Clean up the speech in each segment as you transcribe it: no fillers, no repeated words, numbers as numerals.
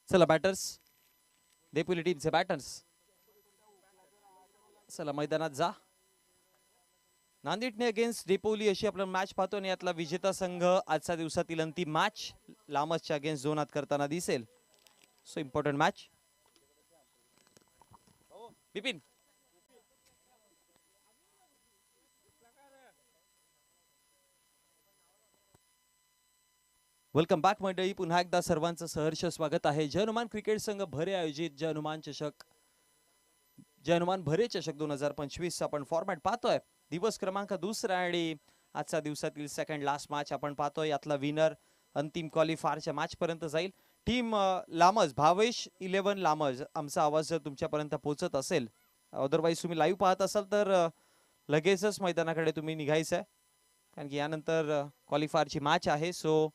चला बॅटर्स, देपोली टीमचे बॅटर्स चला मैदानात जा. नांदेडने अगेन्स्ट देपोली अशी आपण मॅच पाहतो आणि यातला विजेता संघ आजच्या दिवसातील अंतिम मॅच लामसच्या अगेन्स्ट झोनात करताना दिसेल. So important match. Bipin welcome back मंडळी. पुन्हा एकदा सर्वांचं सहर्ष स्वागत आहे. जय हनुमान क्रिकेट संघ भरे आयोजित जय हनुमान चषक, जय हनुमान भरे चषक 2025 आपण फॉर्मॅट पाहतोय. दिवस क्रमांक दुसरा आणि आजच्या दिवसातील सेकंड लास्ट मॅच आपण पाहतोय. यातला विनर अंतिम क्वालिफायरच्या मॅच पर्यंत जाईल. टीम लामस, भावेश 11 लामस, आमचा आवाज जर तुमच्यापर्यंत पोहोचत असेल, अदरवाईज तुम्ही लाईव्ह पाहत असाल तर लगेचच मैदानाकडे तुम्ही निघायचं आहे, कारण की यानंतर क्वालिफायरची मॅच आहे. सो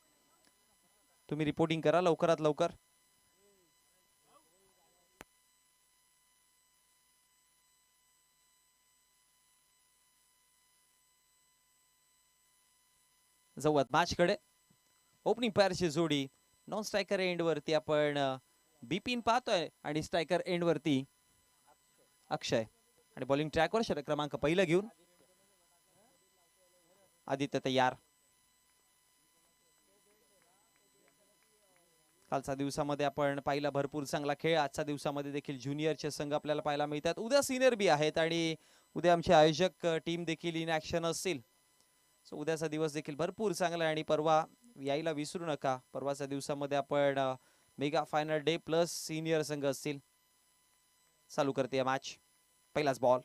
तुम्ही रिपोर्टिंग करा लवकरात लवकर. जाऊयात मॅच कडे. ओपनिंग पेअरची जोडी नॉन स्ट्रायकर एंड वरती आपण बिपिन पाहतोय आणि स्ट्रायकर एंड वरती अक्षय, आणि बॉलिंग ट्रॅकवर षटक क्रमांक पहिला घेऊन आदित्य तयार. कालच्या दिवसामध्ये आपण पाहिला भरपूर चांगला खेळ. आजच्या दिवसामध्ये देखील ज्युनियरचे संघ आपल्याला पाहायला मिळतात. उद्या सिनियर बी आहेत आणि उद्या आमचे आयोजक टीम देखील इन ऍक्शन असतील. सो उद्याचा दिवस देखील भरपूर चांगला आहे आणि परवा यायला विसरू नका. परवाच्या दिवसामध्ये आपण mega final debt plus senior संघ असतील. चालू करते मॅच. पहिलाच बॉल,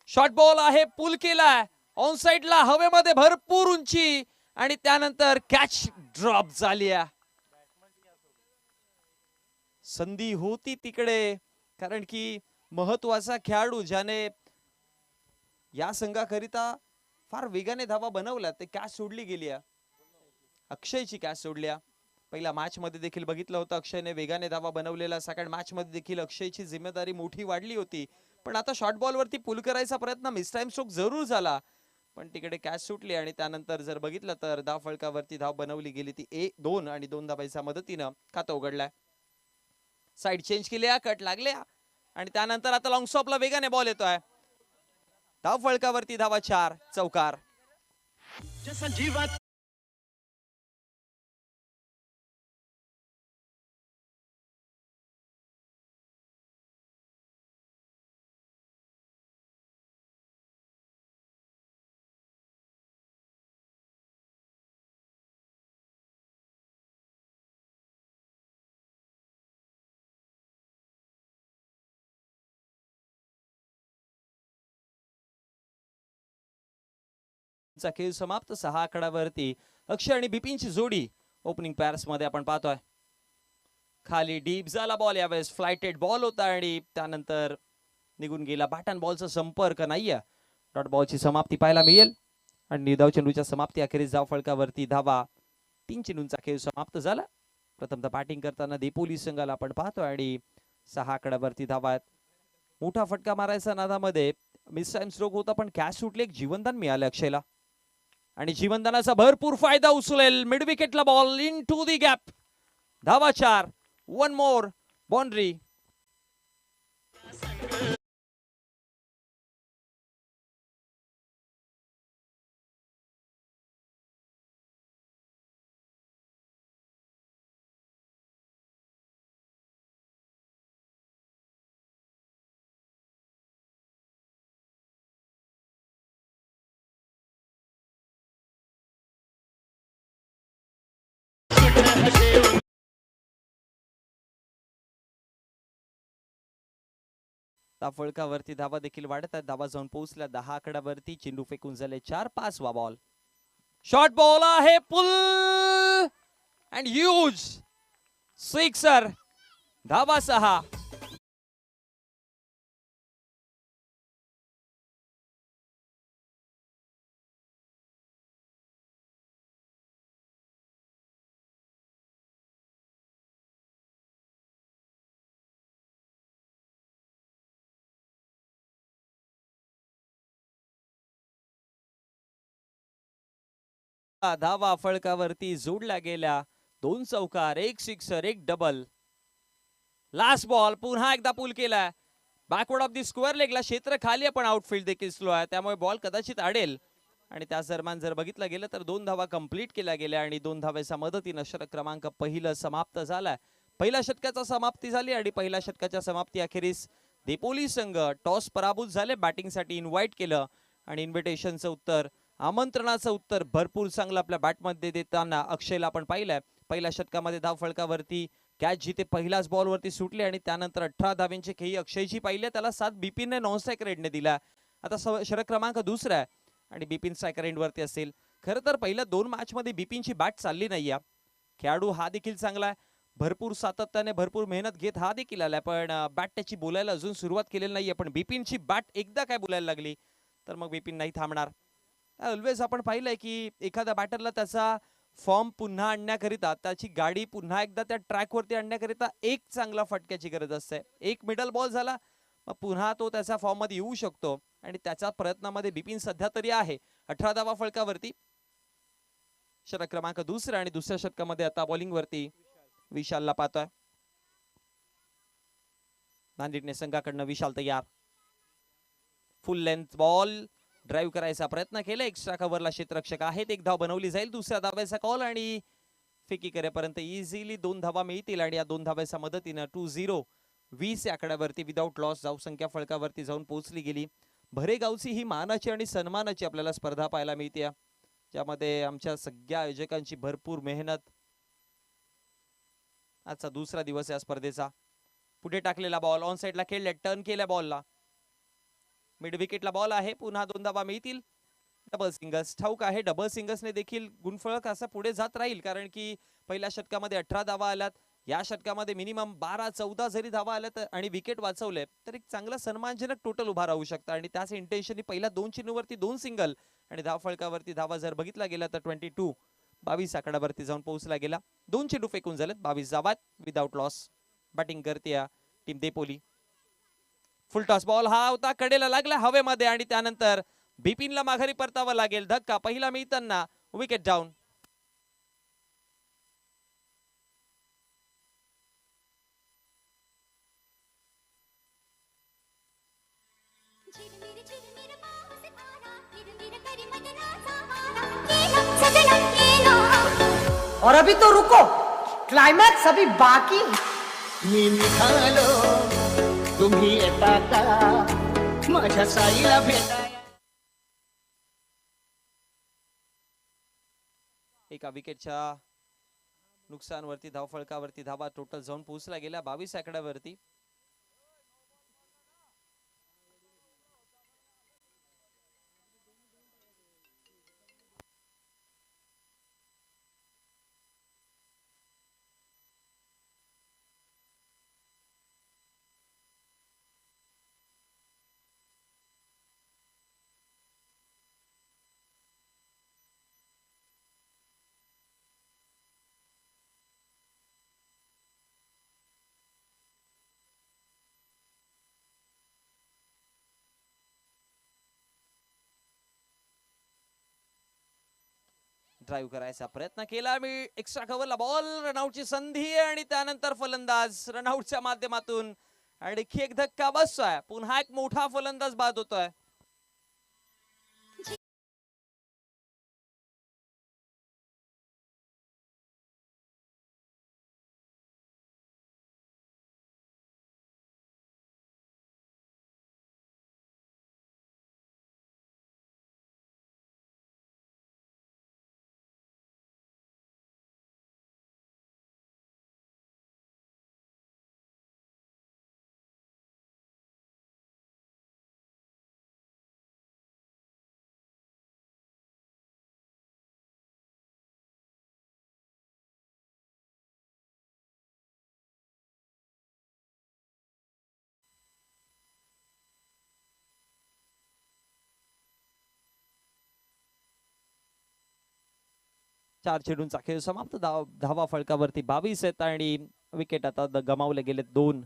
शॉर्ट बॉल आहे, पुल केलाय ऑन साइडला, हवेमध्ये भरपूर उंची आणि त्यानंतर कॅच ड्रॉप झाली. संधी होती तिकडे, कारण की महत्वाचा खेळाडू ज्याने या संघाकरिता फार वेगाने धावा बनवल्या ते कॅच सोडली गेली. अक्षयची कॅच सोडल्या. पहिल्या मॅच मध्ये देखील बघितलं होतं अक्षयने वेगाने धावा बनवलेला. सेकंड मॅच मध्ये देखील अक्षयची जिम्मेदारी मोठी वाढली होती. पण आता शॉर्ट बॉल वरती पुल करायचा प्रयत्न, मिस टाइम स्ट्रोक जरूर झाला, पण तिकडे कॅच सुटली. आणि त्यानंतर जर बघितलं तर धाव फळकावरती धाव बनवली गेली ती 2 आणि 2 धावांच्या मदतीनं खातं उघडलंय. साइड चेंज केल्या, कट लागल्या आणि त्यानंतर आता लॉंग स्टॉपला वेगाने बॉल येतोय. धाव फळकावरती धावा 4, चौकार. खेळ समाप्त. 6 आकड्यावरती अक्षय आणि बिपिनची जोडी ओपनिंग पॅर्स मध्ये आपण पाहतोय. खाली डीप झाला बॉल, यावेळेस फ्लायटेड बॉल होता आणि त्यानंतर निघून गेला. बॅटन बॉलचा संपर्क नाहीये. डॉट बॉलची समाप्ती पाहायला मिळेल आणि निर्धाव चेंडूच्या समाप्ती अखेरीस धाव फळकावरती धावा. 3 चेंडूंचा खेळ समाप्त झाला. प्रथमतः बॅटिंग करताना देपोली संघाला आपण पाहतोय आणि 6 आकड्यावरती धावा आहेत. मोठा फटका मारायचा नादामध्ये मिस टाइम स्ट्रोक होता, पण कॅच सुटले. एक जीवनदान मिळाले अक्षयला आणि जीवनदानाचा भरपूर फायदा उचलेल. मिड विकेटला ball into the gap. धावा 4, 1 मोर बाउंड्री. फळकावरती धावा देखील वाढत आहेत. धावा जाऊन पोहोचल्या 10 आकड्यावरती. चेंडू फेकून झाले 4, 5 वा बॉल. शॉर्ट बॉल आहे, पुल अँड ह्यूज सिक्सर. धावा 6. धावा फळकावरती जोडल्या गेल्या. 2 चौकार, 1 सिक्सर, 1 डबल. लास्ट बॉल पुन्हा एकदा पुल केलाय बॅकवर्ड ऑफ दी स्क्वेअर लेगला, क्षेत्र खाली आहे पण आउटफील्ड देखील स्लो आहे, त्यामुळे बॉल कदाचित अडेल. आणि त्याच दरम्यान जर बघितलं गेलं तर 2 धावा कंप्लीट केल्या गेल्या आणि 2 धावेच्या मदतीनं षटक क्रमांक पहिलं समाप्त झालाय. पहिल्या षटकाचा समाप्ती झाली आणि पहिल्या षटकाच्या समाप्ती अखेरीस देपोली संघ टॉस पराभूत झाले. बॅटिंगसाठी इन्व्हाइट केलं आणि इन्व्हिटेशनचं उत्तर, आमंत्रणाचं उत्तर भरपूर चांगलं आपल्या बॅटमध्ये देताना अक्षयला आपण पाहिलंय. पहिल्या षटकामध्ये धाव फलकावरती कॅच जिथे पहिल्याच बॉलवरती सुटली आणि त्यानंतर 18 धाव्यांची खेळी अक्षयची पाहिली, त्याला 7 बिपिनने नॉन स्ट्राईक रेडने दिला. आता षटक क्रमांक दुसरा आहे आणि बिपिन स्ट्रायकर एंडवरती असेल. खरं तर पहिल्या 2 मॅच मध्ये बिपिनची बॅट चालली नाहीये. खेळाडू हा देखील चांगला आहे, भरपूर सातत्याने भरपूर मेहनत घेत हा देखील आलाय, पण बॅट त्याची बोलायला अजून सुरुवात केलेली नाहीये. पण बिपिनची बॅट एकदा काय बोलायला लागली तर मग बिपिन नाही थांबणार. ऑलवेज आपण पाहिलंय की एखाद्या बॅटरला त्याचा फॉर्म पुन्हा आणण्याकरिता, त्याची गाडी पुन्हा एकदा त्या ट्रॅकवरती आणण्याकरिता एक चांगला फटक्याची गरज असते. एक मिडल बॉल झाला मग पुन्हा तो त्याच्या फॉर्म मध्ये येऊ शकतो आणि त्याच्या प्रयत्नामध्ये बिपिन सध्या तरी आहे. 18 धावा फलकावरती षटक क्रमांक दुसरा आणि दुसऱ्या षटकामध्ये आता बॉलिंग वरती विशालला पाहतोय. नांदेड संघाकडनं विशाल तयार, फुल लेंथ बॉल ड्राइव्ह करायचा प्रयत्न केला. एक्स्ट्रा कव्हरला क्षेत्ररक्षक आहेत, एक धाव बनवली जाईल. दुसऱ्या धाव्याचा कॉल आणि फेकी करेपर्यंत इझिली 2 धावा मिळतील आणि या 2 धाव्याच्या मदतीनं 2-0 20 या आकड्यावरती विदाउट लॉस धाव संख्या फलकावरती जाऊन पोहोचली गेली. भरेगावची ही मानाची आणि सन्मानाची आपल्याला स्पर्धा पाहायला मिळते, ज्यामध्ये आमच्या सगळ्या आयोजकांची भरपूर मेहनत. आजचा दुसरा दिवस या स्पर्धेचा. पुढे टाकलेला बॉल ऑन साइडला खेळला, टर्न केल्या बॉलला, मिड विकेटला बॉल आहे. पुन्हा 2 धावा मिळतील. डबल सिंगल्स ठाऊक आहे, डबल सिंगल्सने देखील गुणफलक असा पुढे जात राहील, कारण की पहिल्या षटकामध्ये 18 धावा आल्यात, या षटकामध्ये मिनिमम 12-14 जरी धावा आल्यात आणि विकेट वाचवले तर एक चांगला सन्मानजनक टोटल उभा राहू शकतं. आणि त्याच इंटेन्शननी पहिल्या 2 चेंडूवरती 2 सिंगल आणि धाव फलकावरती धावा जर बघितला गेला तर 22 आकड्यावरती जाऊन पोहोचला गेला. 2 चेंडू फेकून झालेत, 22 धावा विदाउट लॉस. बॅटिंग करते टीम देपोली. फुल टॉस बॉल हा होता, कडेला लागला हवेमध्ये आणि त्यानंतर बिपिनला माघारी परतावा लागेल. धक्का पहिला मिळताना विकेट डाऊन. और अभी तो रुको, क्लाइमैक्स अभी बाकी. मी निघालो तुम्ही येता का माझ्या साईला भेटाया. एका विकेटच्या नुकसानवरती धाव फलकावरती धावा टोटल जाऊन पोहोचला गेला 22 आकड्यावरती. ड्राइव्ह करायचा प्रयत्न केला, मी एक्स्ट्रा कव्हरला बॉल, रनआउटची संधी आणि त्यानंतर फलंदाज रनआउटच्या माध्यमातून आणखी एक धक्का बसतोय. पुन्हा एक मोठा फलंदाज बाद होतोय. चार चेंडूंचा खेळ समाप्त. धावा फलकावरती 22 आहेत आणि विकेट आता गमावले गेले 2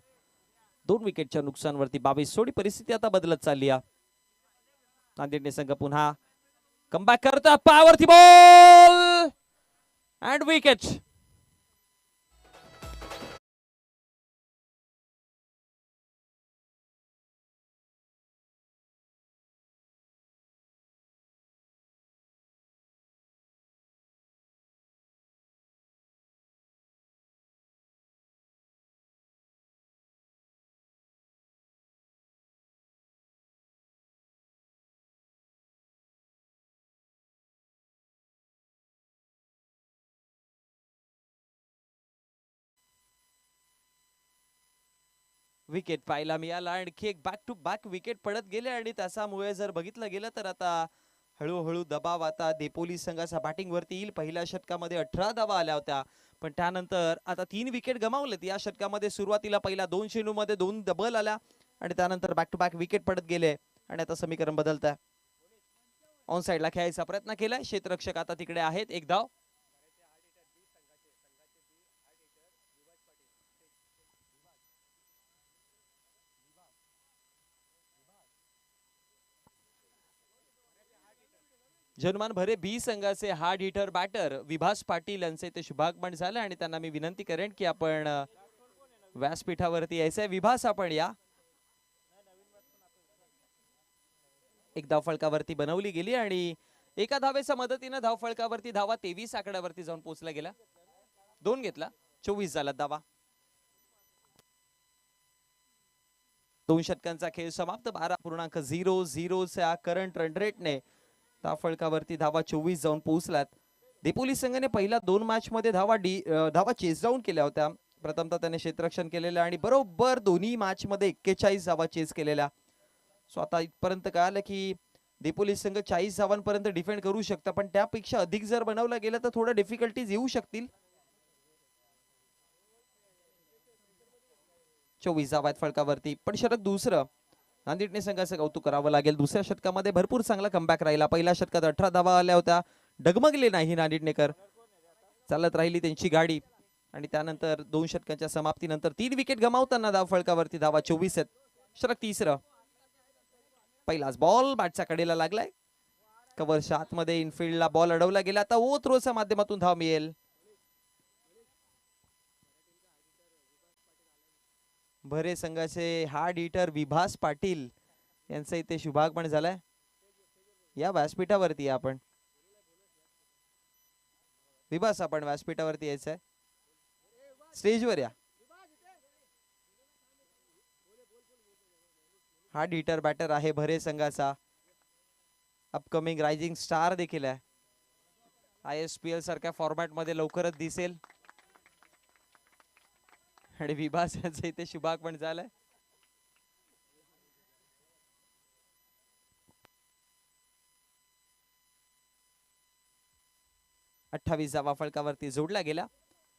विकेटच्या नुकसानवरती 22. थोडी परिस्थिती आता बदलत चालली आहे. नांदेड संघ पुन्हा कमबॅक करता, पायावरती बॉल अँड विकेट. विकेट पाहायला मिळाला. आणखी एक बॅक टू बॅक विकेट पडत गेले आणि त्याच्यामुळे जर बघितलं गेलं तर आता हळूहळू दबाव आता देपोली संघाचा बॅटिंग वरती येईल. पहिल्या षटकामध्ये 18 धावा आल्या होत्या, पण त्यानंतर आता 3 विकेट गमावलेत या षटकामध्ये. सुरुवातीला पहिल्या 2 चेंडूमध्ये 2 डबल आल्या आणि त्यानंतर बॅक टू बॅक विकेट पडत गेले आणि आता समीकरण बदलत आहे. ऑन साइडला खेळायचा प्रयत्न केलाय, क्षेत्ररक्षक आता तिकडे आहेत. एक धाव. जनमान भरे बी संघाचे hard hitter batter Vibhas Patil यांचे ते शुभागमन झालं आणि त्यांना मी विनंती करेन की आपण व्यासपीठावरती यायचंय. विभास आपण या. एक धाव फलकावरती बनवली गेली आणि एका धावेच्या मदतीने धाव फलकावरती धावा 23 आकड्यावरती जाऊन पोहोचला गेला. 2 घेतला, 24 झाला धावा. 2 षटकांचा खेळ समाप्त. 12.00 च्या करंट रन रेटने धाव फलकावरती धावा 24 जाऊन पोहोचलात. देपोली संघाने पहिल्या 2 मॅच मध्ये धावा चेस डाऊन केल्या होत्या. प्रथमतः त्याने क्षेत्ररक्षण केलेलं आणि बरोबर दोन्ही मॅच मध्ये 41 धावा चेस केलेल्या. सो आता इथपर्यंत कळालं की देपोली संघ 40 धावांपर्यंत डिफेंड करू शकता, पण त्यापेक्षा अधिक जर बनवलं गेलं तर थोडं डिफिकल्टीज येऊ शकतील. 24 धावा आहेत फलकावरती, पण षटक दुसरं नांदेडने संघाचं कौतुक करावं लागेल. दुसऱ्या षटकामध्ये भरपूर चांगला कमबॅक राहिला. पहिल्या षटकात 18 धावा आल्या होत्या, डगमगले नाही नांदेडनेकर. चालत राहिली त्यांची गाडी आणि त्यानंतर 2 षटकांच्या समाप्तीनंतर 3 विकेट गमावताना धाव फलकावरती धावा 24 आहेत. षटक तिसरं. पहिलाच बॉल बॅटच्या कडेला लागलाय. कव्हरच्या आतमध्ये इनफिल्डला बॉल अडवला गेला. आता ओ थ्रोच्या माध्यमातून धाव मिळेल. भरे संघाचे हार्ड हिटर विभास पाटील यांचं इथे शुभागमन झालंय. या व्यासपीठावरती आपण विभास आपण व्यासपीठावरती यायचंय. स्टेजवर या. हार्ड हिटर बॅटर आहे भरे संघाचा. अपकमिंग रायझिंग स्टार देखील आहे. ISPL सारख्या फॉर्मॅट मध्ये लवकरच दिसेल आणि विभास यांचं इथे शुभागमन झालंय. अठ्ठावीस धावा फलकावरती जोडला गेला.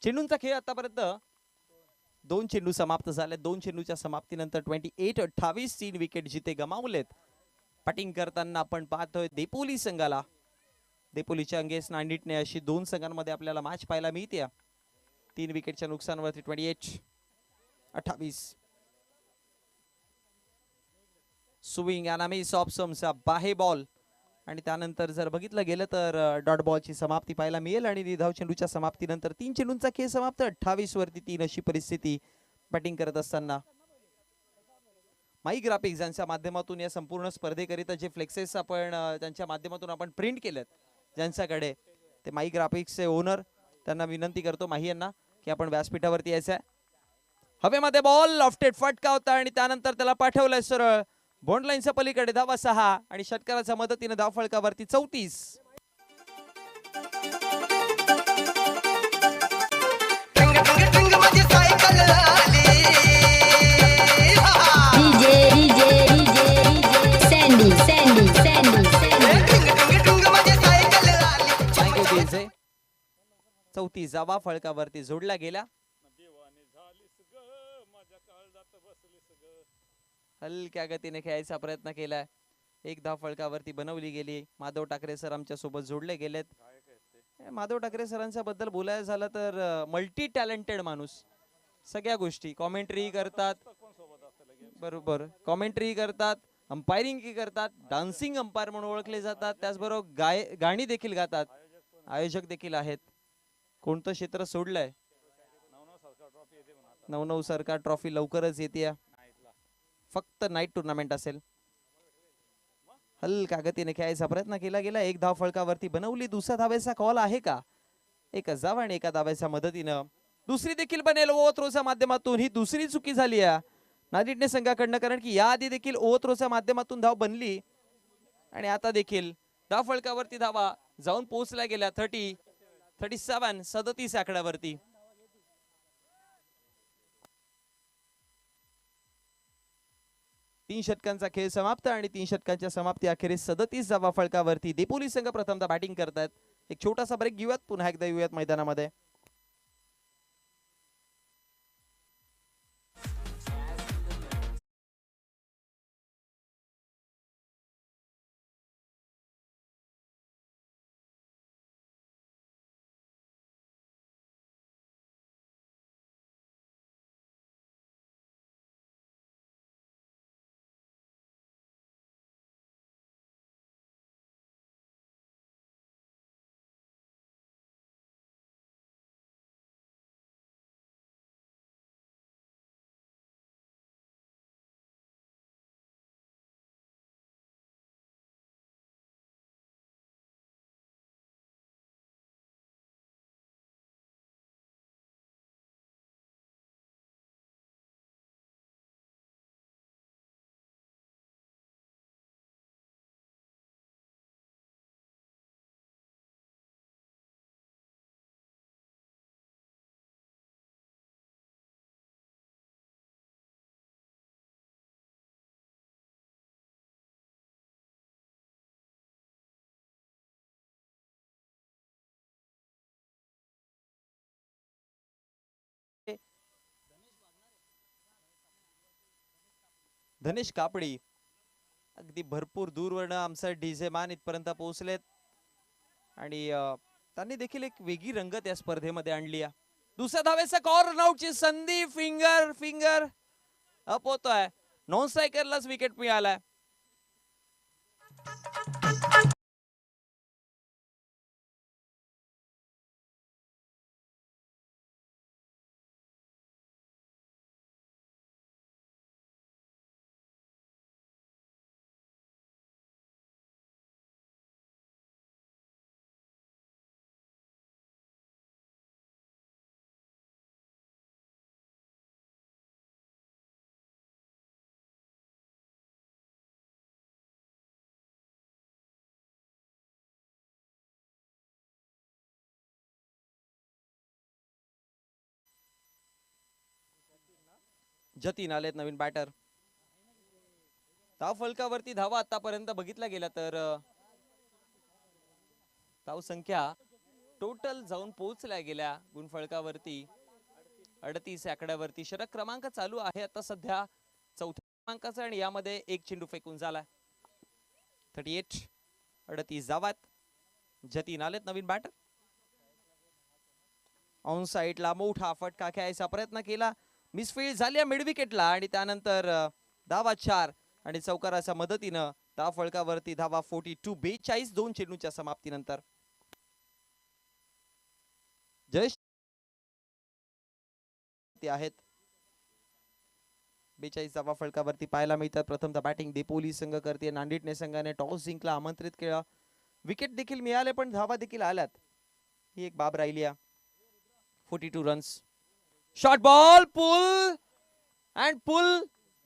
चेंडूंचा खेळ आतापर्यंत 2 चेंडू समाप्त झाले. 2 चेंडूच्या समाप्तीनंतर 28-28 3 विकेट जिथे गमावलेत. बॅटिंग करताना आपण पाहतोय देपोली संघाला. देपोलीच्या अंगेस नांदेडने अशी 2 संघांमध्ये आपल्याला मॅच पाहायला मिळते. 3 विकेटच्या नुकसानवरती 28-28. स्विंग अनामिस ऑप्शनचा बाहे बॉल आणि त्यानंतर जर बघितलं गेलं तर डॉट बॉलची समाप्ती पाहायला मिळेल आणि निधाव चेंडूच्या समाप्तीनंतर 3 चेंडूंचा खेळ समाप्त. 28 वरती 3 अशी परिस्थिती बॅटिंग करत असताना. माई ग्राफिक्स यांच्या माध्यमातून या संपूर्ण स्पर्धेकरिता जे फ्लेक्सेस आपण त्यांच्या माध्यमातून आपण प्रिंट केलेत ज्यांच्याकडे, ते माई ग्राफिक्सचे ओनर, त्यांना विनंती करतो माही यांना की आपण व्यासपीठावरती यायचं आहे. हवेमध्ये बॉल लॉफ्टेड फटका होता आणि त्यानंतर त्याला पाठवलंय सरळ बॉन्ड लाईनच्या पलीकडे. धावा 6 आणि षटकाराच्या मदतीने धाव फलकावरती 34. थँक्यू. 34 धावा फलकावरती जोडला गेला. हलक्या गतीने खेळायचा प्रयत्न केलाय. एक धाव फलकावरती बनवली गेली. माधव ठाकरे सर आमच्या सोबत जोडले गेलेत. माधव ठाकरे सरांच्या बद्दल बोलायचं झालं तर मल्टी टॅलेंटेड माणूस. सगळ्या गोष्टी कॉमेंट्री करतात, बरोबर कॉमेंट्री करतात, अंपायरिंग करतात, डान्सिंग अंपायर म्हणून ओळखले जातात, त्याचबरोबर गाणी देखील गातात, आयोजक देखील आहेत. कोणतं क्षेत्र सोडलंय? 99 सरकार ट्रॉफी लवकरच येते. फक्त नाईट टुर्नामेंट असेल. हलक्या गतीने खेळायचा प्रयत्न केला गेला. एक धाव फलकावरती बनवली. दुसऱ्या धावेचा कॉल आहे का? एकच धाव आणि एका धावेच्या मदतीनं दुसरी देखील बनेल ओ थ्रोच्या माध्यमातून. ही दुसरी चुकी झाली आहे नांदेडने संघाकडनं, कारण की याआधी देखील ओ थ्रोच्या माध्यमातून धाव बनली आणि आता देखील धाव फलकावरती धावा जाऊन पोहोचल्या गेल्या. 37 आकड्यावरती. 3 षटकांचा खेळ समाप्त आणि 3 षटकांच्या समाप्ती अखेरीस 37 धावा फलकावरती देपोली संघ प्रथमतः बॅटिंग करतात. एक छोटासा ब्रेक घेऊयात, पुन्हा एकदा येऊयात मैदानामध्ये. धनेश कापडी अगदी भरपूर दूरवरनं आमचा डीजे मान इथपर्यंत पोहोचलेत आणि त्यांनी देखील एक वेगळी रंगत या स्पर्धेमध्ये आणली आहे. दुसऱ्या धावेचा कॉर्नर आउटची संधी, फिंगर अप होतोय. नॉन स्ट्रायकरलाच विकेट मिळालाय. जतीन आलेत नवीन बॅटर. धाव फलकावरती धावा आतापर्यंत बघितला गेला तर धाव संख्या टोटल जाऊन पोहोचल्या गेल्या गुणफलकावरती 38 आकड्यावरती. षटक क्रमांक चालू आहे आता सध्या 4थ्या क्रमांकाचा आणि यामध्ये एक चेंडू फेकून झालाय. 38 38 धावात. जतीन आलेत नवीन बॅटर. ऑन साइडला मोठा फटका खेळायचा प्रयत्न केला, मिसफील्ड झाली मिड विकेटला आणि त्यानंतर धावा 4 आणि चौकाराच्या मदतीनं धाव फलकावरती धावा 42 दोन चेंडूच्या समाप्तीनंतर. जयेश ते आहेत 42 धावा फलकावरती पाहायला मिळतात. प्रथमतः बॅटिंग देपोली संघ करते. नांदेडने संघाने टॉस जिंकला, आमंत्रित केला, विकेट देखील मिळाले पण धावा देखील आल्यात, ही एक बाब राहिली आहे. 42 runs. Short ball pull and pull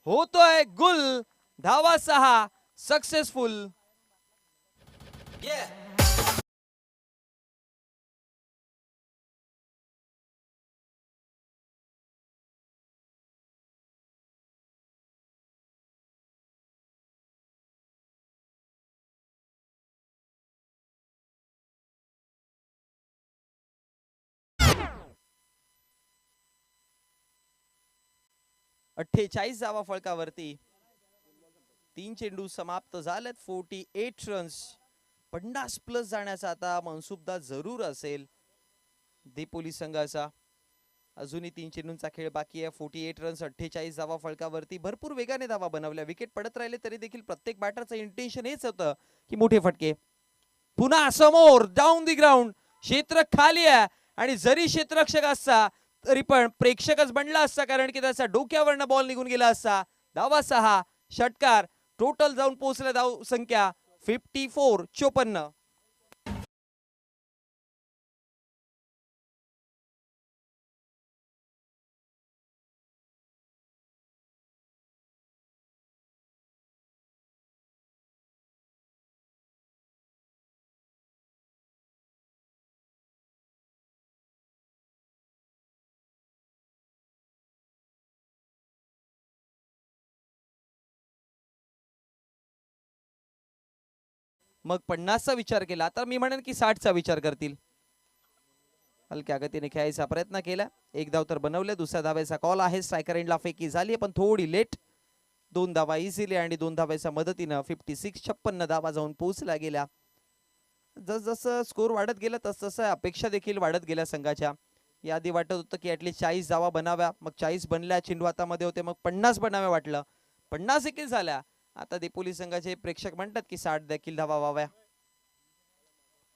होतोय गुल. धावा 6 सक्सेसफुल. 48 धावा फलकावरती. 3 चेंडू समाप्त झालेत. 48 रन्स. 50 प्लस जाण्याचा आता मनसुबदा जरूर असेल देपोली संघाचा. अजूनही 3 चेंडूंचा खेळ बाकी आहे. 48 रन्स, 48 धावा फलकावरती. भरपूर वेगाने धावा बनवल्या. विकेट पडत राहिले तरी देखील प्रत्येक बॅटरचं इंटेन्शन हेच होतं की मोठे फटके. पुन्हा समोर डाऊन दी ग्राउंड. क्षेत्र खाली आहे आणि जरी क्षेत्ररक्षक असता तरी पण प्रेक्षकच बनला असता, कारण की त्याचा डोक्यावरनं बॉल निघून गेला असता. धावा 6, षटकार. टोटल जाऊन पोहोचल्या धाव संख्या 54. मग 50चा विचार केला, तर मी म्हणेन की 60चा विचार करतील. हलक्या गतीने खेळायचा प्रयत्न केला, एक धाव तर बनवले. दुसऱ्या धावेचा कॉल आहे, स्ट्रायकर एंडला फेकी झाली पण थोडी लेट. 2 धावा इझिली आणि 2 धावाच्या मदतीनं 56 धावा जाऊन पोहोचल्या गेल्या. जसं स्कोर वाढत गेला तसं अपेक्षा देखील वाढत गेल्या संघाच्या. याआधी वाटत होतं की ऍटलीस्ट 40 धावा बनाव्या, मग 40 बनल्या, चेंडू हातामध्ये होते, मग 50 बनाव्या वाटलं, 50 देखील झाल्या. आता देपोली संघाचे प्रेक्षक म्हणतात की 60 देखील धावा व्हाव्या.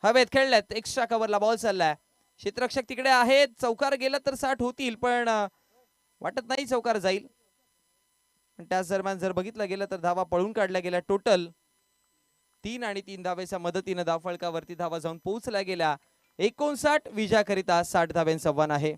हवेत खेळल्यात, एक्स्ट्रा कव्हरला बॉल चाललाय, क्षेत्ररक्षक तिकडे आहेत, चौकार गेला तर 60 होतील पण वाटत नाही चौकार जाईल. पण त्याच दरम्यान जर बघितलं गेलं तर धावा पळून काढल्या गेल्या. टोटल 3 आणि 3 धावेच्या मदतीने धावफलकावरती धावा जाऊन पोहोचल्या गेल्या. 59 विजयाकरिता 60 धाव्यांचं आव्हान आहे.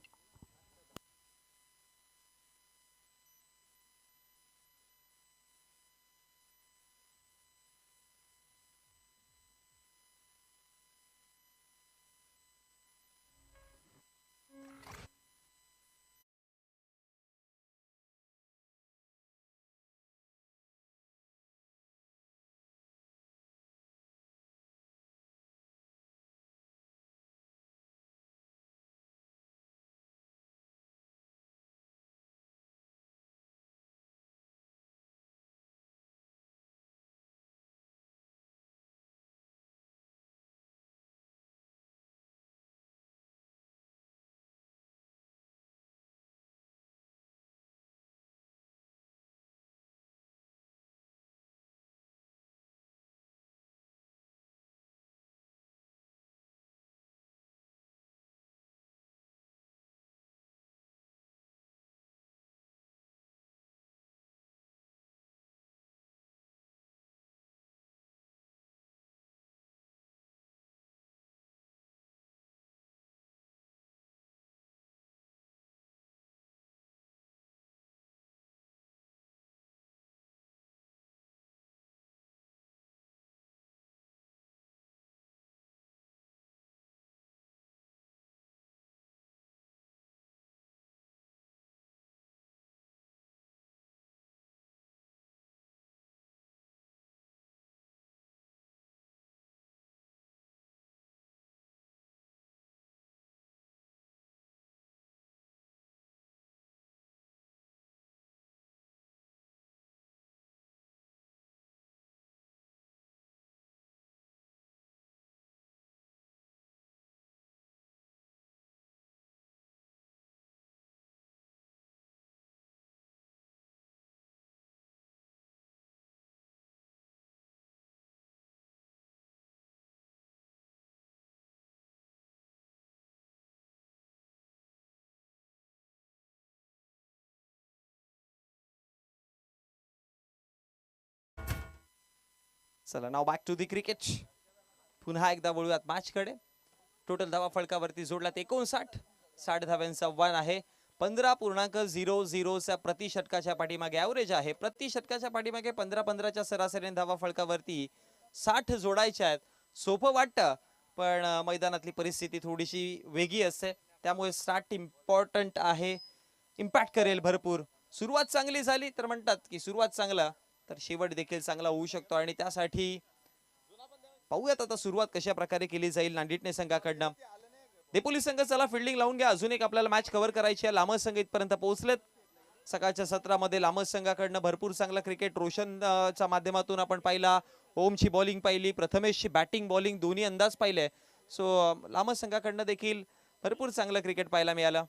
चला नाव बॅक टू दी क्रिकेट. पुन्हा एकदा वळूयात मॅच कडे. टोटल धावा फलकावरती जोडल्यात 59. 60 धाव्यांचं आव्हान आहे. 15.00 प्रति षटकाच्या पाठीमागे ऍव्हरेज आहे. प्रति षटकाच्या पाठीमागे 15-15च्या सरासरीने धावा फलकावरती 60 जोडायच्या आहेत. सोपं वाटतं पण मैदानातली परिस्थिती थोडीशी वेगळी असते, त्यामुळे स्टार्ट इम्पॉर्टंट आहे. इम्पॅक्ट करेल भरपूर. सुरुवात चांगली झाली तर म्हणतात की सुरुवात चांगला तर शेवट देखील चांगला होऊ शकतो आणि त्यासाठी पाहूयात आता सुरुवात कशा प्रकारे केली जाईल नांदिटणे संघाकडनं. देपोली संघ चला फिल्डिंग लावून घ्या. अजून एक आपल्याला मॅच कव्हर करायची आहे. लामस संघ इथपर्यंत पोहोचलेत. सकाळच्या सत्रामध्ये लामस संघाकडनं भरपूर चांगला क्रिकेट रोशनच्या माध्यमातून आपण पाहिला. ओमची बॉलिंग पाहिली, प्रथमेशची बॅटिंग बॉलिंग दोन्ही अंदाज पाहिले. सो लामस संघाकडनं देखील भरपूर चांगलं क्रिकेट पाहायला मिळालं.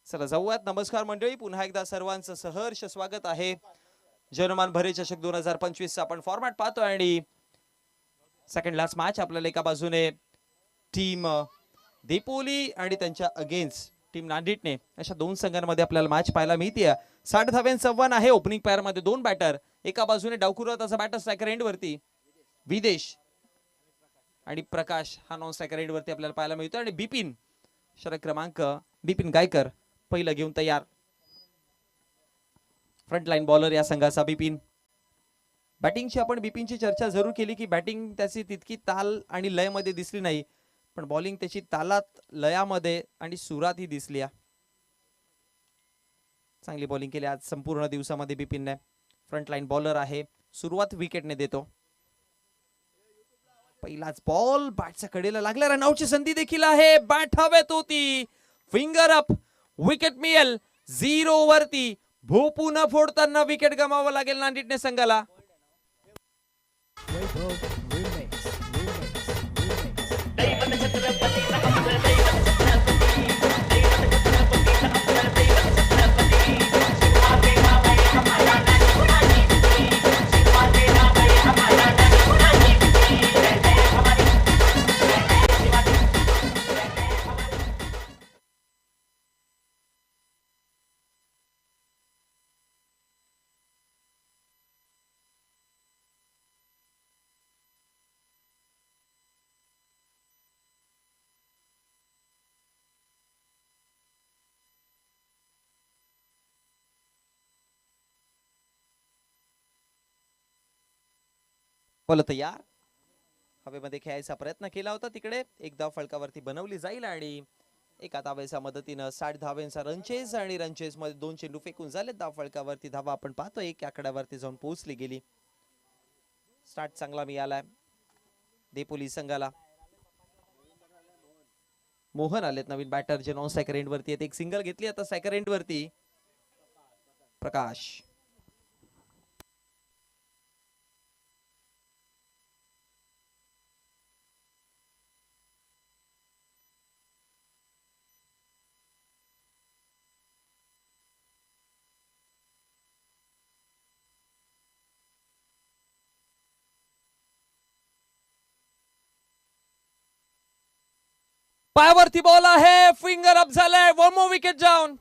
चला जाऊयात. नमस्कार मंडळी, पुन्हा एकदा सर्वांचं सहर्ष स्वागत आहे. जनमान भरे चषक 2025 चा आपण फॉर्मॅट पाहतोय आणि सेकंड लास्ट मॅच आपल्याला एका बाजूने टीम देपोली आणि त्यांच्या अगेन्स्ट टीम नांदिटणे अशा दोन संघांमध्ये आपल्याला मॅच पाहायला मिळते. 60 धाव्यांचं आव्हान आहे. ओपनिंग पेअर मध्ये दोन बॅटर, एका बाजूने डावखुरा त्याचा बॅटर स्ट्रायकर एंड वरती विदेश आणि प्रकाश हा नॉन स्ट्रायकर एंड वरती आपल्याला पाहायला मिळतो. आणि बिपिन षटक क्रमांक बिपिन गायकर पहिलं घेऊन तयार. फ्रंटलाईन बॉलर या संघाचा बिपिन. बॅटिंगची आपण बिपिनची चर्चा जरूर केली की बॅटिंग त्याची तितकी ताल आणि लय मध्ये दिसली नाही, पण बॉलिंग त्याची तालात, लयामध्ये आणि सुरातही दिसली. चांगली बॉलिंग केली आज संपूर्ण दिवसामध्ये बिपिनने. फ्रंटलाईन बॉलर आहे, सुरुवात विकेटने देतो. पहिलाच बॉल बॅटच्या कडेला लागला. रनआउटची संधी देखील आहे. बॅट हवेत होती, फिंगर अप, विकेट मिळेल 0 वरती. भोपू न फोडताना विकेट गमावं लागेल नांदिटणे संघाला. बॉल तयार. हवेमध्ये खेळायचा प्रयत्न केला होता तिकडे. एक धाव फलकावरती बनवली जाईल आणि एका धावेच्या मदतीनं 60 धावेंचा रनचेस आणि रनचेस मध्ये 2 चेंडू फेकून झाले. धाव फलकावरती धावा आपण पाहतो एक आकड्यावरती जाऊन पोहोचली गेली. स्टार्ट चांगला मिळालाय देपोली संघाला. मोहन आलेत नवीन बॅटर जे नॉन स्ट्रायकर एंड वरती आहेत. एक सिंगल घेतली आता स्ट्रायकर एंड वरती प्रकाश. पायावरती बॉल आहे, फिंगर अप झालाय. वन मोर विकेट जाऊन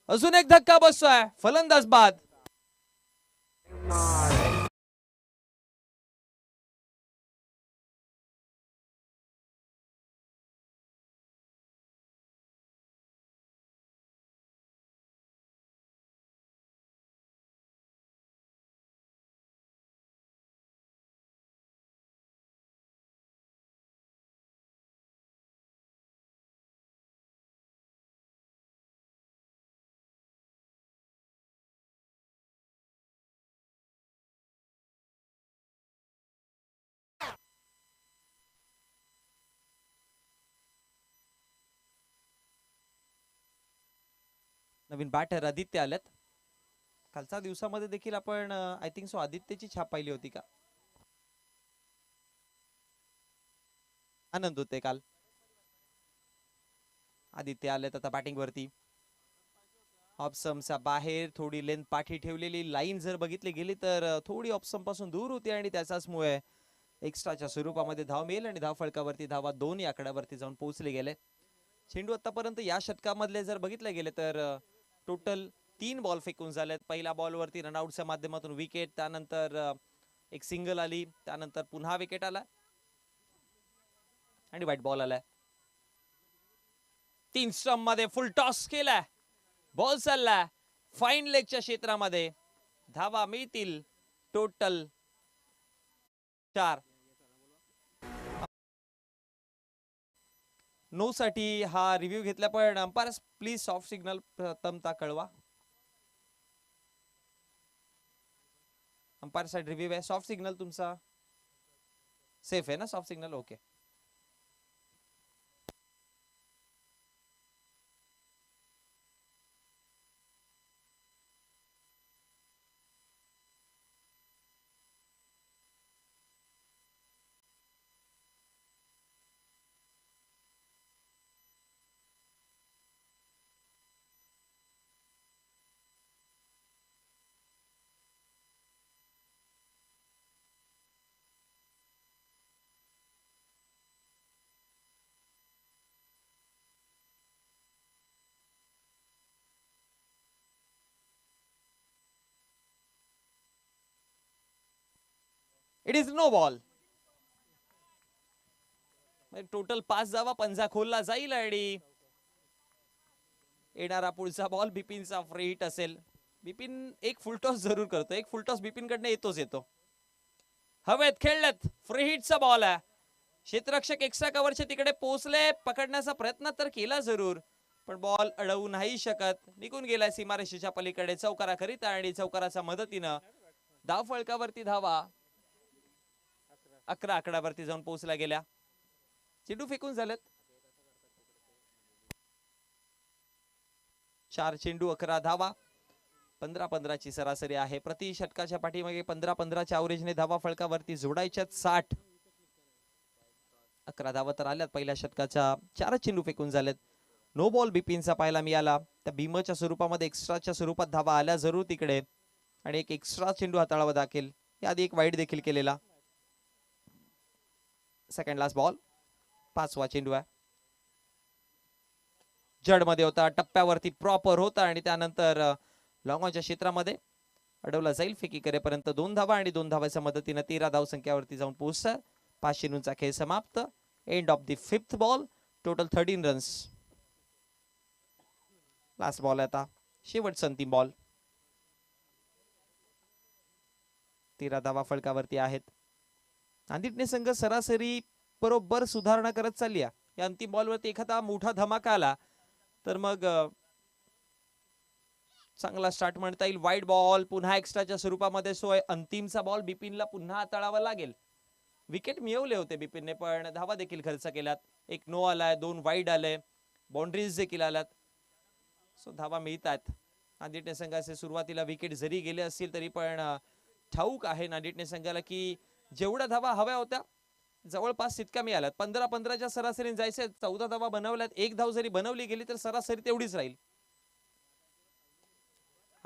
अजून एक धक्का बसतोय. फलंदाज बाद. नवीन बॅटर आदित्य आलेत. कालच्या दिवसामध्ये देखील आपण आय थिंक सो आदित्यची छाप पाहिली होती का? आनंद होते काल. आदित्य आलेत आता बॅटिंग वरती. ऑप्शनच्या बाहेर थोडी लेंथ पाठी ठेवलेली. लाईन जर बघितली गेली तर थोडी ऑप्शन पासून दूर होती आणि त्याचाच मुळे एक्स्ट्राच्या स्वरूपामध्ये धाव मिळेल आणि धाव फलकावरती धावा 2 या आकड्यावरती जाऊन पोहोचले गेले. चेंडू आतापर्यंत या षटकामधले जर बघितले गेले तर टोटल 3 बॉल फेकून झालेत. पहिल्या बॉल वरती रनआउटच्या माध्यमातून विकेट, त्यानंतर एक सिंगल आली, त्यानंतर पुन्हा विकेट आला आणि व्हाईट बॉल आलाय. 3 स्टंप मध्ये फुल टॉस केलाय. बॉल चाललाय फाईन लेगच्या क्षेत्रामध्ये. धावा मिळतील टोटल 4. नो साठी हा रिव्ह्यू घेतला, पण अंपायर प्लीज सॉफ्ट सिग्नल प्रथमता कळवा. अंपायर साइड रिव्ह्यू आहे. सॉफ्ट सिग्नल तुमचा सेफ आहे ना? Soft signal okay. It is no ball. Total 5 धावा पंजा खोलला जाईल आणि येणारा पुढचा बॉल बिपिनचा फ्री हिट असेल. बिपिन एक फुलटॉस जरूर करतो, एक फुलटॉस बिपिन कडनं येतो. हवेत खेळलेत, फ्री हिटचा बॉल आहे. क्षेत्ररक्षक एक्स्ट्रा कव्हरच्या तिकडे पोहोचले, पकडण्याचा प्रयत्न तर केला जरूर, पण बॉल अडवू नाही शकत. निघून गेलाय सीमारेषेच्या पलीकडे चौकारा करीत आणि चौकाराच्या मदतीनं धाव फळकावरती धावा 11 आकड्यावरती जाऊन पोहोचल्या गेल्या. चेंडू फेकून झालेत 4 चेंडू 11 धावा, 15-15 ची सरासरी आहे. प्रति षटकाच्या पाठीमागे 15-15 च्या अवरेजने धावा फळकावरती जोडायच्यात 60. 11 धावा तर आल्यात पहिल्या षटकाच्या. 4 चेंडू फेकून झालेत. नो बॉल बिपिनचा पाहायला मिळाला. त्या भीमच्या स्वरूपामध्ये एक्स्ट्राच्या स्वरूपात धावा आल्या जरूर तिकडे, आणि एक एक्स्ट्रा चेंडू हाताळावा लागेल. याआधी एक वाईड देखील केलेला. सेकंड लास्ट बॉल, 5वा चेंडू आहे. जड मध्ये होता, टप्प्यावरती प्रॉपर होता आणि त्यानंतर लॉंग ऑनच्या क्षेत्रामध्ये अडवला जाईल. फेकी करेपर्यंत 2 धावा आणि 2 धावाच्या मदतीने 13 धाव संख्यावरती जाऊन पोहोचतात. 5 चेंडूंचा खेळ समाप्त. End of the 5th ball. Total 13 runs. Last ball आता शेवटचा अंतिम बॉल. 13 धावा फळकावरती आहेत. नांदेडने संघ सरासरी बरोबर सुधारणा करत चालली आहे. या अंतिम बॉलवरती एखादा मोठा धमाका आला तर मग चांगला स्टार्ट म्हणता येईल. वाईड बॉल पुन्हा एक्स्ट्राच्या स्वरूपामध्ये सोय. अंतिमचा बॉल बिपिनला पुन्हा हाताळावा लागेल. विकेट मिळवले होते बिपिनने, पण धावा देखील खर्च केल्यात. एक नो आलाय, 2 वाईड आले, बाउंड्रीज देखील आल्यात. सो धावा मिळतात. नांदेडने संघाचे सुरुवातीला विकेट जरी गेले असतील तरी पण ठाऊक आहे नांदेडने संघाला की जेवढ्या धावा हव्या होत्या जवळपास तितक्या मिळाल्यात. 15-15च्या सरासरीने जायचे. 14 धावा बनवल्यात. 1 धाव जरी बनवली गेली तर सरासरी तेवढीच राहील.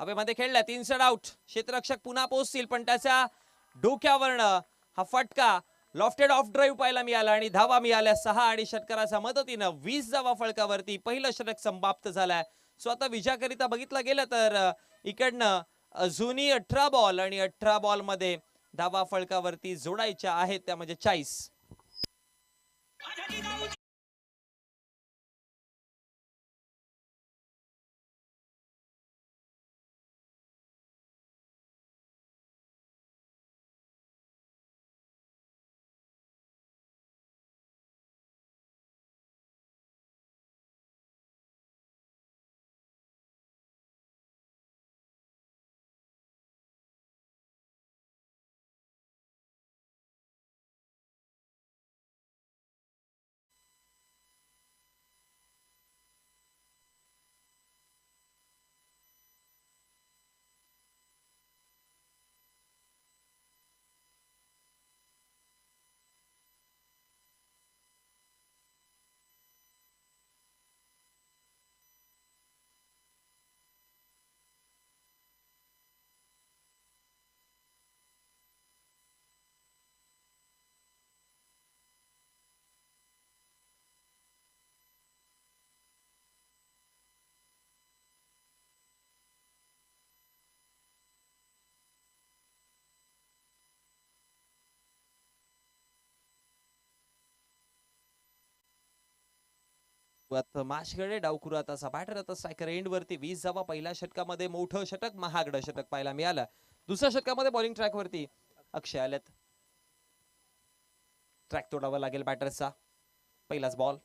हवेमध्ये खेळल्यात, इनसाइड आउट. क्षेत्ररक्षक पुन्हा पोहोचतील, पण त्याच्या डोक्यावरनं हा फटका लॉफ्टेड ऑफ ड्राईव्ह पाहायला मिळाला आणि धावा मिळाल्या 6 आणि षटकाराच्या मदतीनं 20 धावा फळकावरती पहिलं षटक समाप्त झालाय. स्वतः विजयाकरिता बघितलं गेलं तर इकडनं अजूनही 18 बॉल आणि 18 बॉल मध्ये धावा फळकावरती जोडायच्या आहेत, त्या म्हणजे 40. माशगडे डावकुरू आता सपाट आता स्ट्रायकर एंड वरती 20 धावा. पहिल्या षटकामध्ये मोठं षटक, महागडं षटक पाहायला मिळालं. दुसऱ्या षटकामध्ये बॉलिंग ट्रॅक वरती अक्षय आलेत. ट्रॅक तोडावा लागेल बॅटर्सचा. पहिलाच बॉल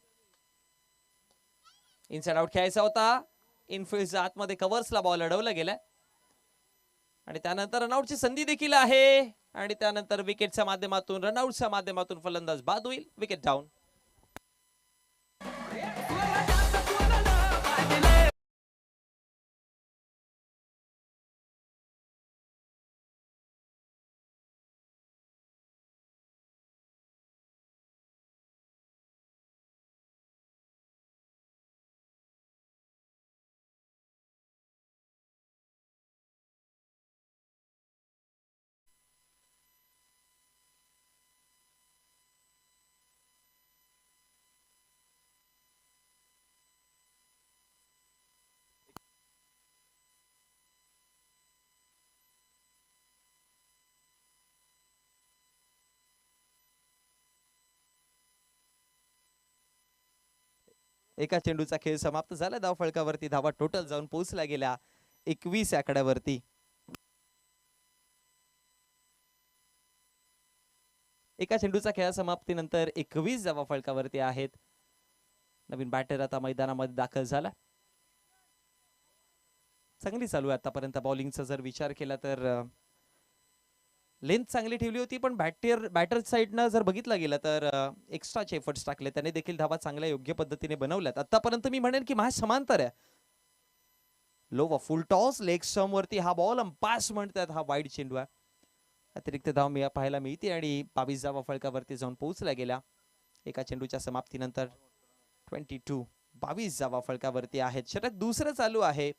इनसाइड आउट खेळायचा होता. इनफिल्डच्या आतमध्ये कव्हर्सला बॉल अडवला गेलाय आणि त्यानंतर रनआउटची संधी देखील आहे आणि त्यानंतर विकेटच्या माध्यमातून, रनआउटच्या माध्यमातून फलंदाज बाद होईल. Wicket down. एका चेंडूचा खेळ समाप्त झाला. धाव फलकावरती धावा टोटल जाऊन पोहोचल्या गेल्या 21 आकड्यावरती. एका चेंडूचा खेळ समाप्तीनंतर 21 धावा फलकावरती आहेत. नवीन बॅटर आता मैदानामध्ये दाखल झाला. चांगली चालू आहे आतापर्यंत बॉलिंगचा जर विचार केला तर लेंथ चांगली ठेवली होती, पण बॅटर साईडनं जर बघितलं गेलं तर एक्स्ट्राचे एफर्ट्स टाकले, त्याने देखील धावा चांगल्या योग्य पद्धतीने बनवल्यात. आतापर्यंत मी म्हणेन की मॅच समांतर आहे. लो व फुल टॉस लेग स्टंप वरती हा बॉल पास म्हणतात. हा वाईड चेंडू आहे. अतिरिक्त धाव पाहायला मिळते आणि 22 धावा फलकावरती जाऊन पोहोचल्या गेल्या एका चेंडूच्या समाप्तीनंतर. 22 धावा फलकावरती आहेत. षटक दुसरं चालू आहे.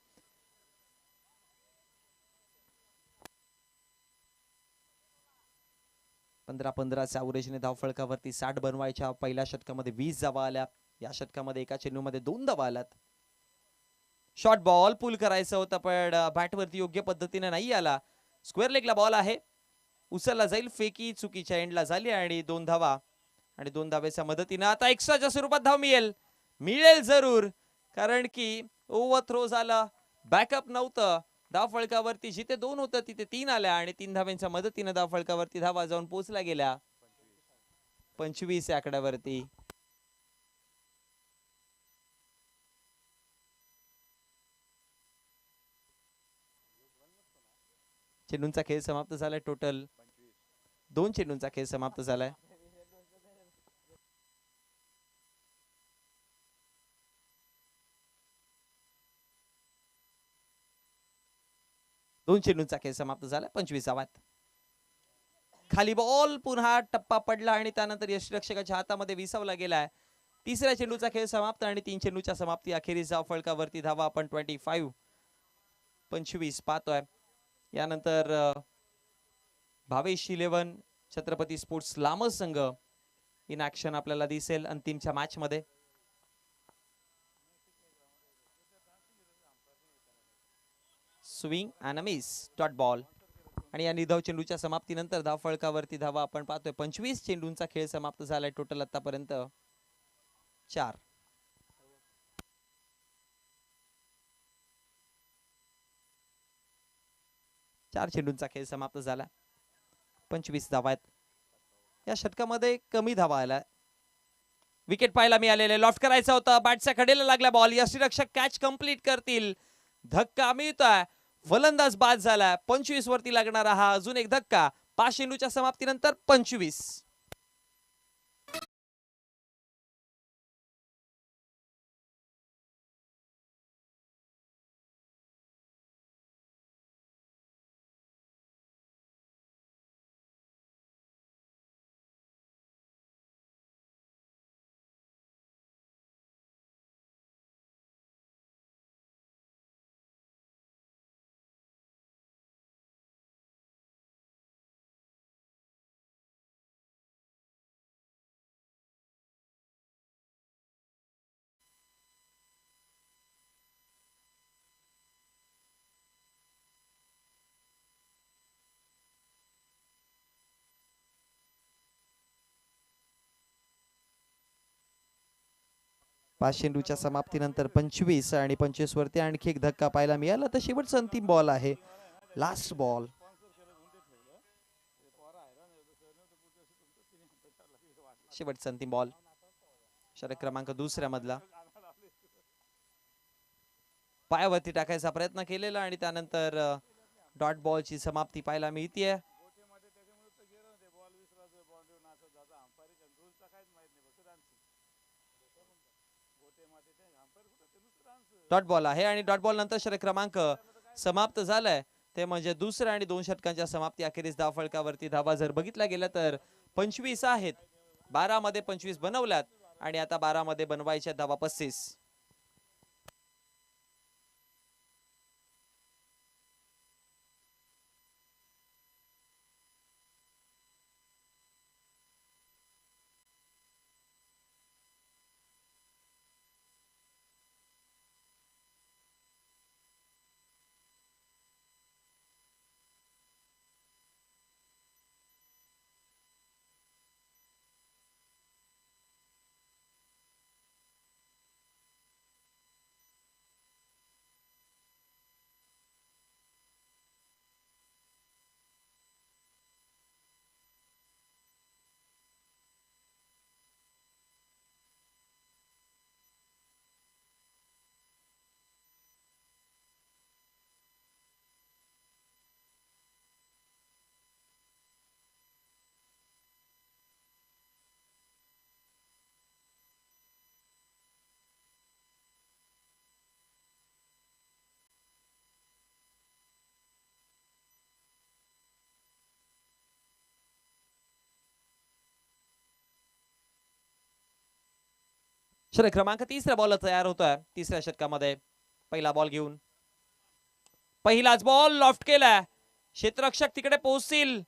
15-15च्या अवरेजने धाव फलकावरती 60 बनवायच्या. पहिल्या षटकामध्ये 20 धावा आल्या. या षटकामध्ये एका चेंडूमध्ये 2 धावा आल्यात. शॉर्ट बॉल पुल करायचं होतं, पण बॅटवरती योग्य पद्धतीने नाही आला. स्क्वेअर लेगला बॉल आहे, उचलला जाईल. फेकी चुकीच्या एंडला झाली आणि 2 धावा. आणि 2 धावेच्या मदतीने आता एक्स्ट्राच्या स्वरूपात धाव मिळेल जरूर, कारण की ओव्हर थ्रो झाला, बॅकअप नव्हतं. धाव फलकावरती जिथे 2 होतं तिथे 3 आल्या आणि 3 धाव्यांच्या मदतीने धाव फलकावरती धावा जाऊन पोहोचल्या गेल्या 25 या आकड्यावरती. चेंडूंचा खेळ समाप्त झालाय. टोटल 2 चेंडूंचा खेळ समाप्त झालाय. दोन चेंडूंचा खेळ समाप्त झाला. 25 धावात. खाली बॉल पुन्हा टप्पा पडला आणि त्यानंतर यष्टिरक्षकाच्या हातामध्ये विसावला गेलाय. तिसऱ्या चेंडूचा खेळ समाप्त आणि 3 चेंडूच्या समाप्ती अखेरीस धाव फलकावरती धावा आपण 25 पाहतोय. यानंतर भावेश 11 छत्रपती स्पोर्ट्स लामस संघ इन ऍक्शन आपल्याला दिसेल अंतिमच्या मॅच मध्ये. Swing and miss dot ball. आणि या निर्धाव चेंडूच्या समाप्तीनंतर धाव फलकावरती धावा आपण पाहतोय. 25 चेंडूंचा खेळ समाप्त झालाय. टोटल आतापर्यंत 4. चेंडूंचा खेळ समाप्त झाला. 25 धावा आहेत. या षटकामध्ये कमी धावा आल्या. विकेट पाहायला मिळालेले. लॉफ्ट करायचा होता, बॅटच्या कडेला लागला बॉल. यष्टिरक्षक कॅच कंप्लीट करतील. धक्का मिळतोय, फलंदाज बाद झाला. 25 वरती लागणारा हा अजून एक धक्का. 5 चेंडूच्या समाप्तीनंतर 25. चेंडूच्या समाप्तीनंतर 25 आणि 25 वरती आणखी एक धक्का पाहायला मिळाला. तर शेवटचा अंतिम बॉल आहे, लास्ट बॉल. शेवटचा अंतिम बॉल षटक क्रमांक 2 मधला. पायावरती टाकायचा प्रयत्न केलेला आणि त्यानंतर डॉट बॉलची समाप्ती पाहायला मिळतीये. डॉट बॉल आहे आणि डॉट बॉल नंतर षटक क्रमांक समाप्त झालाय. ते म्हणजे दुसऱ्या आणि 2 षटकांच्या समाप्ती अखेरीस धाव फलकावरती धावा जर बघितल्या गेल्या तर 25 आहेत. 12 मध्ये 25 बनवल्यात आणि आता 12 मध्ये बनवायच्या धावा 35. षटक क्रमांक 3 बॉल तयार होतोय तिसऱ्या षटकामध्ये. पहिला बॉल घेऊन पहिलाच बॉल लॉफ्ट केलाय. क्षेत्ररक्षक तिकडे पोहोचतील.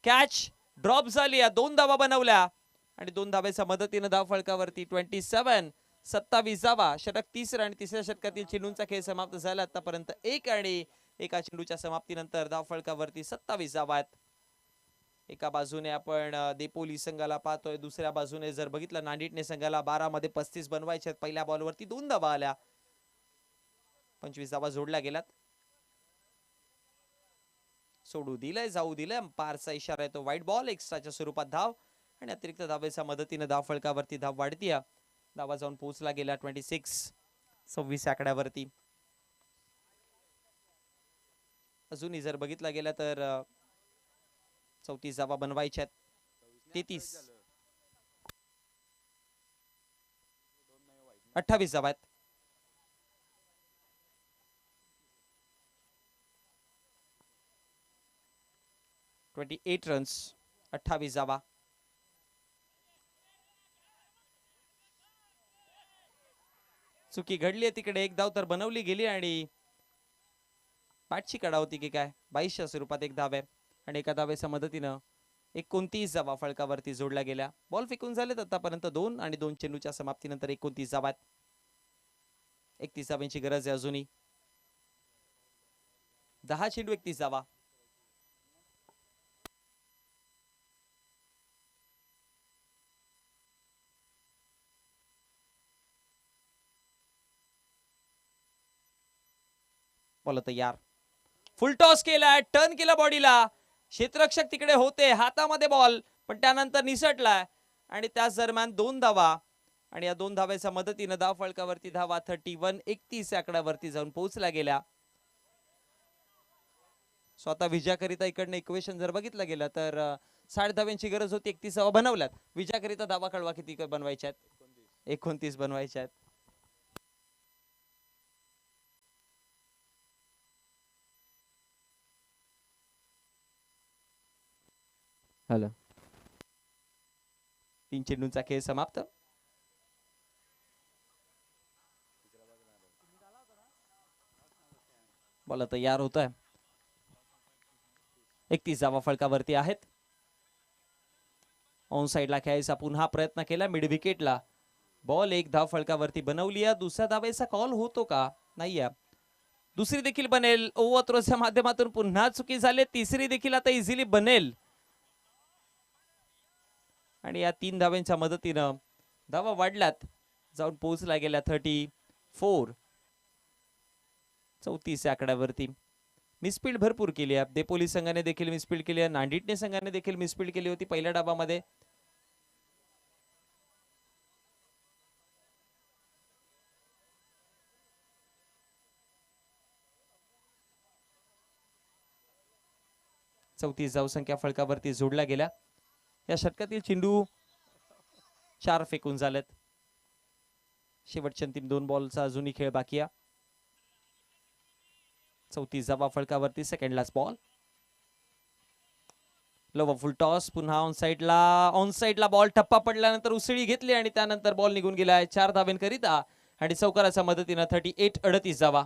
कॅच ड्रॉप झाली. 2 धावा बनवल्या आणि 2 धावेच्या मदतीने धाव फलकावरती 27 धावा. षटक तिसरं आणि तिसऱ्या षटकातील चेंडूंचा खेळ समाप्त झाला आतापर्यंत 1 आणि एका चेंडूच्या समाप्तीनंतर धाव फलकावरती 27 धावा आहेत. एका बाजूने आपण देपोली संघाला पाहतोय, दुसऱ्या बाजूने जर बघितलं नांदिटणे संघाला 12 मध्ये 35 बनवायचे. पहिल्या बॉलवरती 2 धावा आल्या. 25 धावा जोडल्या गेल्यात. सोडू दिलंय, जाऊ दिलंय. अंपायरचा इशारा आहे तो वाईट बॉल. एक्स्ट्राच्या स्वरूपात धाव आणि अतिरिक्त धावेच्या मदतीने धाव फलकावरती धाव वाढतीय. धावा जाऊन पोहोचला गेला 26 आकड्यावरती. अजूनही जर बघितला गेला तर 34 धावा बनवायच्या आहेत. 28 धावा आहेत. 28 रन्स, 28 धावा. चुकी घडली आहे तिकडे. एक धाव तर बनवली गेली आणि बॅटची कडा होती की काय. 22च्या स्वरूपात एक धाव आहे आणि एका धावेच्या मदतीनं 29 धावा फलकावरती जोडल्या गेल्या. बॉल फेकून झालेत आतापर्यंत 2 आणि 2 चेंडूच्या समाप्तीनंतर 29 धावा. 31 धावांची गरज आहे अजूनही. 10 चेंडू 31 धावा. बॉल तयार. फुल टॉस केलाय, टर्न केला बॉडीला. क्षेत्ररक्षक तिकडे होते, हातामध्ये बॉल, पण त्यानंतर निसटलाय आणि त्याच दरम्यान 2 धावा आणि या 2 धावेच्या मदतीने धाव फलकावरती धावा 31 आकड्यावरती जाऊन पोहोचल्या गेल्या. स्वतः विजयाकरिता इकडनं इक्वेशन जर बघितलं गेलं तर 60 धाव्यांची गरज होती. 31 धावा बनवल्यात. विजयाकरिता धावा कळवा किती बनवायच्या आहेत? 29 बनवायच्या आहेत. हॅलो, 3 चेंडूंचा खेळ समाप्त. बॉल तयार होतोय. 31 धावा फलकावरती आहेत. ऑन साइडला खेळायचा पुन्हा प्रयत्न केला. मिड विकेटला बॉल. 1 धाव फलकावरती बनवली आहे. दुसऱ्या धावेचा कॉल होतो का? नाही आहे. दुसरी देखील बनेल. ओव्हर थ्रोच्या माध्यमातून पुन्हा चुकी झाली. तिसरी देखील आता इझिली बनेल आणि या 3 धाव्यांच्या मदतीनं धावा वाढल्यात. जाऊन पोहोचला गेल्या 34 आकड्यावरती. मिसफील्ड भरपूर केली आहे. देपोली संघाने देखील मिसफील्ड केली आहे. नांदिटणे संघाने देखील मिसफील्ड केली होती पहिल्या डावामध्ये. चौतीस धावसंख्या फलकावरती जोडल्या गेल्या. या षटकातील चेंडू 4 फेकून झालेत. शेवटच्या अंतिम 2 बॉलचा अजूनही खेळ बाकी आहे. 34 धावा फलकावरती. Second last ball. Lower full toss. पुन्हा ऑन साइडला बॉल टप्पा पडल्यानंतर उसळी घेतली आणि त्यानंतर बॉल निघून गेलाय 4 धावेंकरिता आणि चौकाराच्या मदतीनं 38 धावा.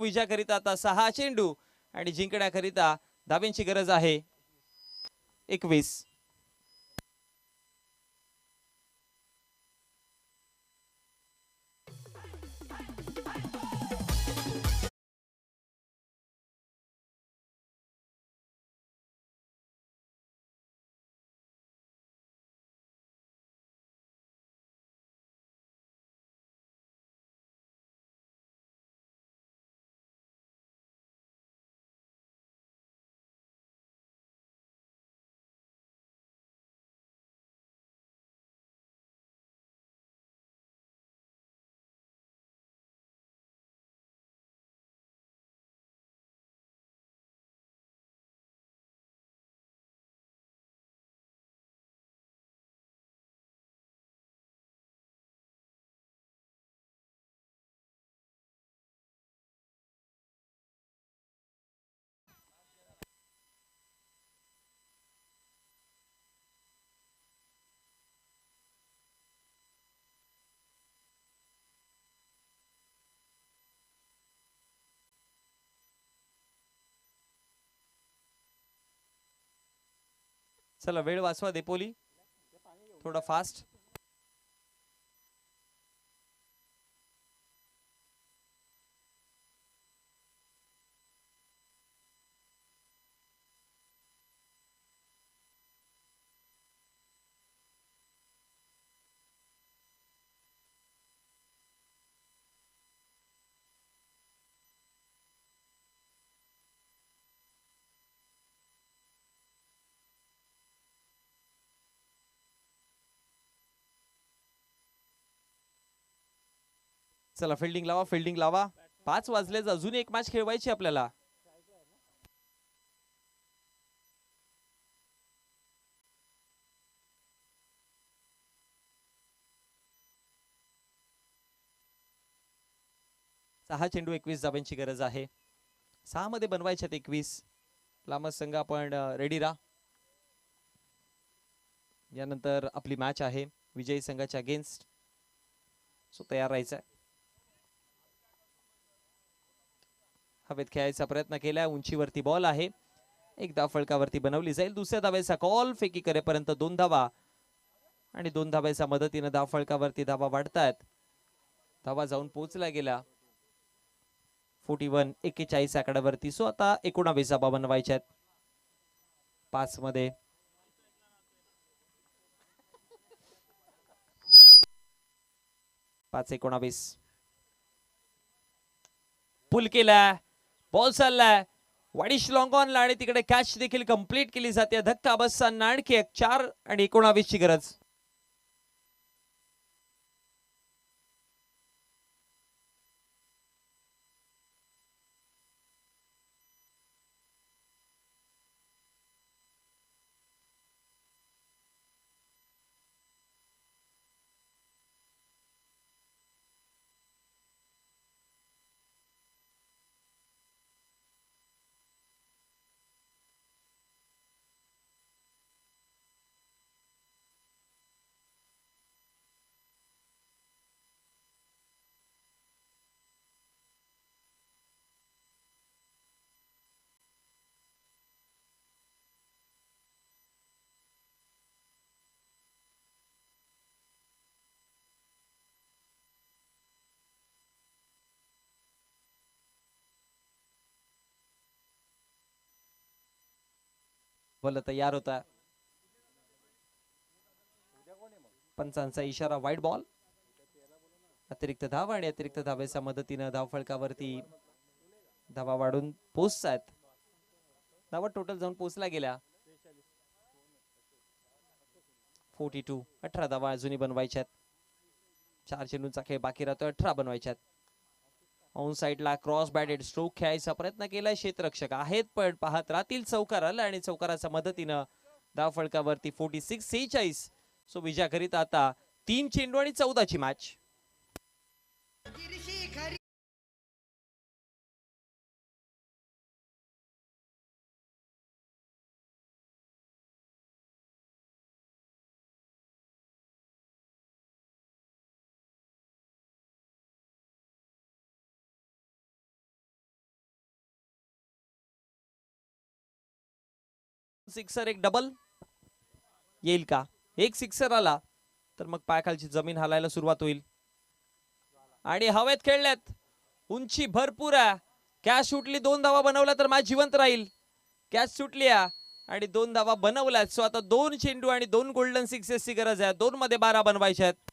विजयाकरिता आता 6 चेंडू आणि जिंकण्याकरिता धाब्यांची गरज आहे 21. चला वेळ वाचवा देपोली, थोडा फास्ट. चला फिल्डिंग लावा, फिल्डिंग लावा. 5 वाजलेच, अजून एक मॅच खेळवायची आपल्याला. सहा चेंडू 21 धाब्यांची गरज आहे. 6 मध्ये बनवायच्यात 21. लांब संघ आपण रेडी राहा. यानंतर आपली मॅच आहे विजयी संघाच्या अगेन्स्ट, सो तयार राहायचं. हवेत खेळायचा प्रयत्न केलाय, उंचीवरती बॉल आहे. एक धाव फळकावरती बनवली जाईल. दुसऱ्या धाब्याचा कॉल, फेकी करेपर्यंत 2 धावा आणि 2 धाब्याच्या मदतीने धाव फळकावरती धावा वाढतायत. धावा जाऊन पोहोचला गेला 41 आकड्यावरती. सो आता 19 धावा बनवायच्यात 5 मध्ये. 5-19 पुल केला, बॉल चाललाय वाडिश लॉंग ऑनला आणि तिकडे कॅच देखील कंप्लीट केली जाते. धक्का बसताना आणखी एक 4 आणि 19 ची गरज. बॉल तयार होता. पंचांचा इशारा, वाईड बॉल. अतिरिक्त धाव आणि अतिरिक्त धावेच्या मदतीने धाव फळकावरती धावा वाढून पोहोचतायत. धावा टोटल जाऊन पोहोचला गेल्या 42. 18 धावा अजूनही बनवायच्यात. 4 चेंडूंचा खेळ बाकी राहतोय, 18 बनवायच्यात. ऑन साइडला क्रॉस बॅटेड स्ट्रोक खेळायचा प्रयत्न केलाय. क्षेत्ररक्षक आहेत पण पाहत राहतील चौकाराला आणि चौकाराच्या मदतीनं धाव फळकावरती 46-46. सो विजयाकरिता आता 3 चेंडू आणि 14 ची मॅच. सिक्सर एक डबल येईल का? एक सिक्सर आला तर मग पायाखालची जमीन हलायला सुरुवात होईल. आणि हवेत खेळल्यात, उंची भरपूर आहे. कॅच सुटली, 2 धावा बनवल्या तर मॅच जिवंत राहील. कॅच सुटली आणि 2 धावा बनवल्यात. सो आता 2 चेंडू आणि 2 गोल्डन सिक्सेसची गरज आहे. 2 मध्ये 12 बनवायच्या आहेत.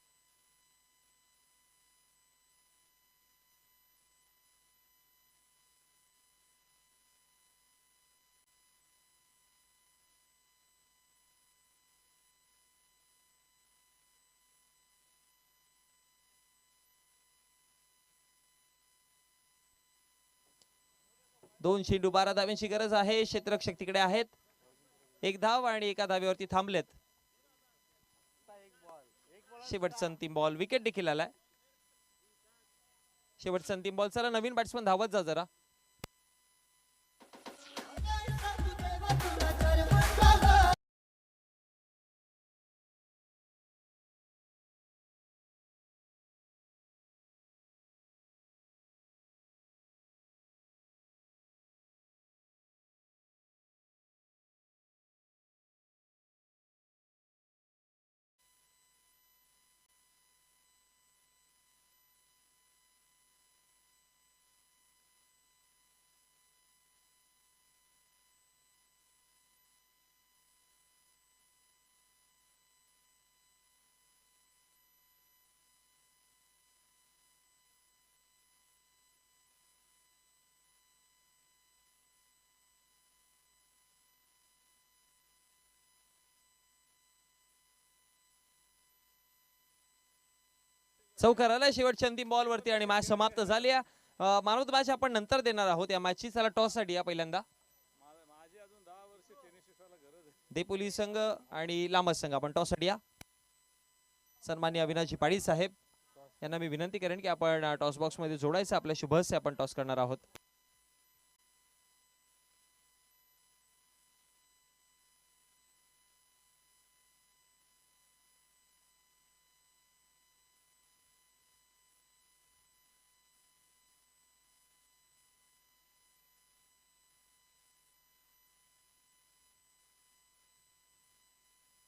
दोन चेंडू 12 धाव्यांची गरज आहे. क्षेत्ररक्षक तिकडे आहेत. एक धाव आणि एका धावेवरती थांबलेत. शेवटचा अंतिम बॉल, विकेट देखील आलाय. शेवटचा अंतिम बॉल. चला नवीन बॅट्समन धावत जा जरा. चौकार आलाय शेवटच्या अंतिम बॉल वरती आणि मॅच समाप्त झाली आहे. मॅन ऑफ द मॅच आपण नंतर देणार आहोत या मॅचची. चला टॉस साठी या पहिल्यांदा. देपोली संघ आणि लांबस संघ आपण टॉस साठी या. सन्माननीय अविनाशजी पाटील साहेब यांना मी विनंती करेन की आपण टॉस बॉक्स मध्ये जोडायचं. आपल्या शुभ हस्ते आपण टॉस करणार आहोत.